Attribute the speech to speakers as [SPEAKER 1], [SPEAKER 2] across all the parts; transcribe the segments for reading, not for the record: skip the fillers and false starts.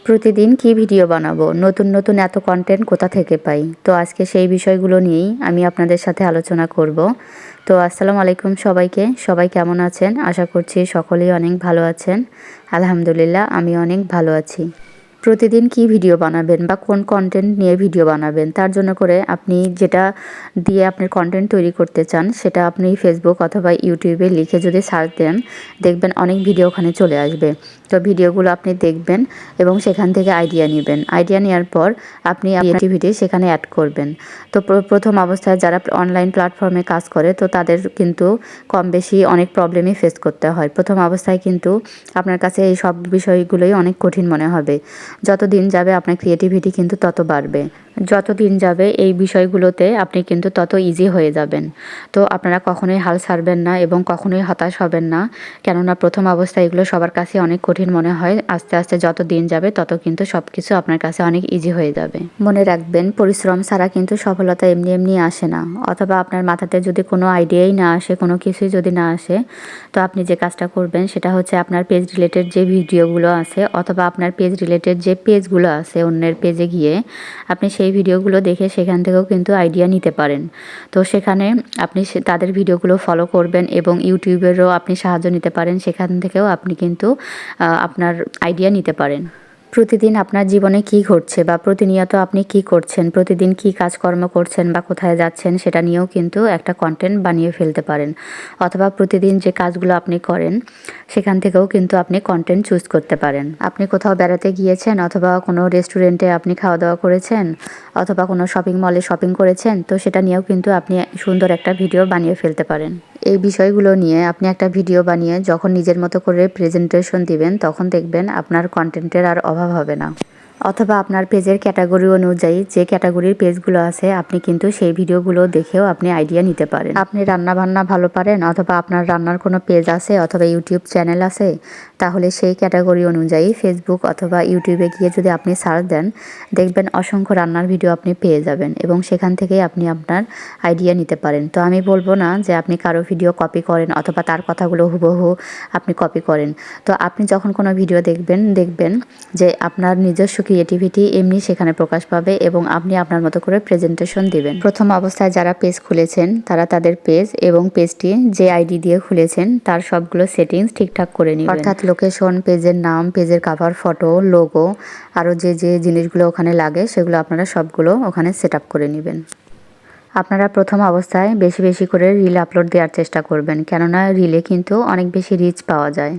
[SPEAKER 1] প্রতিদিন কি ভিডিও বানাবো, নতুন নতুন এত কন্টেন্ট কোথা থেকে পাই। তো আজকে সেই বিষয়গুলো নিয়েই আমি আপনাদের সাথে আলোচনা করব। তো আসসালামু আলাইকুম সবাইকে। সবাই কেমন আছেন? আশা করছি সকলেই অনেক ভালো আছেন। আলহামদুলিল্লাহ আমি অনেক ভালো আছি। প্রতিদিন কি ভিডিও বানাবেন বা কোন কন্টেন্ট নিয়ে ভিডিও বানাবেন, তার জন্য করে আপনি যেটা দিয়ে আপনার কন্টেন্ট তৈরি করতে চান সেটা আপনি ফেসবুক অথবা ইউটিউবে লিখে যদি সার্চ দেন, দেখবেন অনেক ভিডিও ওখানে চলে আসবে। তো ভিডিওগুলো আপনি দেখবেন এবং সেখান থেকে আইডিয়া নেবেন। আইডিয়া নেওয়ার পর আপনি ক্রিয়েটিভিটি সেখানে অ্যাড করবেন। তো প্রথম অবস্থায় যারা অনলাইন প্ল্যাটফর্মে কাজ করে, তো তাদের কিন্তু কম বেশি অনেক প্রবলেমই ফেস করতে হয়। প্রথম অবস্থায় কিন্তু আপনার কাছে এই সব বিষয়গুলোই অনেক কঠিন মনে হবে। যত দিন যাবে আপনার ক্রিয়েটিভিটি কিন্তু তত বাড়বে। যত দিন যাবে এই বিষয়গুলোতে আপনি কিন্তু তত ইজি হয়ে যাবেন। তো আপনারা কখনোই হাল ছাড়বেন না এবং কখনোই হতাশ হবেন না, কেননা প্রথম অবস্থায় এগুলো সবার কাছে অনেক কঠিন মনে হয়। আস্তে আস্তে যত দিন যাবে তত কিন্তু সব কিছু আপনার কাছে অনেক ইজি হয়ে যাবে। মনে রাখবেন, পরিশ্রম ছাড়া কিন্তু সফলতা এমনি এমনি আসে না। অথবা আপনার মাথাতে যদি কোনো আইডিয়াই না আসে, কোনো কিছুই যদি না আসে, তো আপনি যে কাজটা করবেন সেটা হচ্ছে আপনার পেজ রিলেটেড যে ভিডিওগুলো আছে অথবা আপনার পেজ রিলেটেড যে পেজগুলো আছে অন্যের পেজে গিয়ে আপনি সেই ভিডিওগুলো দেখে সেখান থেকেও কিন্তু আইডিয়া নিতে পারেন। তো সেখানে আপনি তাদের ভিডিওগুলো ফলো করবেন এবং ইউটিউবেরও আপনি সাহায্য নিতে পারেন। সেখান থেকেও আপনি কিন্তু আপনার আইডিয়া নিতে পারেন। প্রতিদিন আপনার জীবনে কি ঘটছে বা প্রতিনিয়ত আপনি কি করছেন, প্রতিদিন কি কাজকর্ম করছেন বা কোথায় যাচ্ছেন সেটা নিয়েও কিন্তু একটা কন্টেন্ট বানিয়ে ফেলতে পারেন। অথবা প্রতিদিন যে কাজগুলো আপনি করেন সেখান থেকেও কিন্তু আপনি কন্টেন্ট চুজ করতে পারেন। আপনি কোথাও বেড়াতে গিয়েছেন অথবা কোনো রেস্টুরেন্টে আপনি খাওয়া দাওয়া করেছেন অথবা কোনো শপিং মলে শপিং করেছেন, তো সেটা নিয়েও কিন্তু আপনি সুন্দর একটা ভিডিও বানিয়ে ফেলতে পারেন। এই বিষয়গুলো নিয়ে আপনি একটা ভিডিও বানিয়ে যখন নিজের মতো করে প্রেজেন্টেশন দিবেন, তখন দেখবেন আপনার কন্টেন্টের আর অভাব হবে না। অথবা আপনার পেজের ক্যাটাগরি অনুযায়ী যে ক্যাটাগরির পেজগুলো আছে আপনি কিন্তু সেই ভিডিওগুলো দেখেও আপনি আইডিয়া নিতে পারেন। আপনি রান্না বান্না ভালো পারেন অথবা আপনার রান্নার কোনো পেজ আছে অথবা ইউটিউব চ্যানেল আছে, তাহলে সেই ক্যাটাগরি অনুযায়ী ফেসবুক অথবা ইউটিউবে গিয়ে যদি আপনি সার্চ দেন, দেখবেন অসংখ্য রান্নার ভিডিও আপনি পেয়ে যাবেন এবং সেখান থেকেই আপনি আপনার আইডিয়া নিতে পারেন। তো আমি বলবো না যে আপনি কারো ভিডিও কপি করেন অথবা তার কথাগুলো হুবহু আপনি কপি করেন। তো আপনি যখন কোনো ভিডিও দেখবেন যে আপনার নিজস্ব ক্রিয়েটিভিটি এমনি সেখানে প্রকাশ পাবে এবং আপনি আপনার মতো করে প্রেজেন্টেশন দিবেন। প্রথম অবস্থায় যারা পেজ খুলেছেন তারা তাদের পেজ এবং পেজটি যে আইডি দিয়ে খুলেছেন তার সবগুলো সেটিংস ঠিকঠাক করে নেবেন। অর্থাৎ লোকেশন, পেজের নাম, পেজের কাভার ফটো, লোগো, আরও যে যে জিনিসগুলো ওখানে লাগে সেগুলো আপনারা সবগুলো ওখানে সেট আপ করে নেবেন। আপনারা প্রথম অবস্থায় বেশি বেশি করে রিল আপলোড দেওয়ার চেষ্টা করবেন, কেননা রিলে কিন্তু অনেক বেশি রিচ পাওয়া যায়।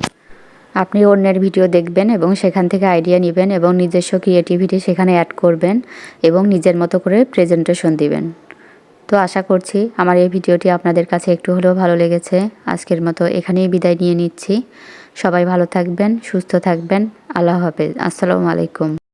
[SPEAKER 1] আপনি অন্যের ভিডিও দেখবেন এবং সেখান থেকে আইডিয়া নেবেন এবং নিজস্ব ক্রিয়েটিভিটি সেখানে অ্যাড করবেন এবং নিজের মতো করে প্রেজেন্টেশন দিবেন। তো আশা করছি আমার এই ভিডিওটি আপনাদের কাছে একটু হলেও ভালো লেগেছে। আজকের মতো এখানেই বিদায় নিয়ে নিচ্ছি। সবাই ভালো থাকবেন, সুস্থ থাকবেন। আল্লাহ হাফেজ। আসসালামু আলাইকুম।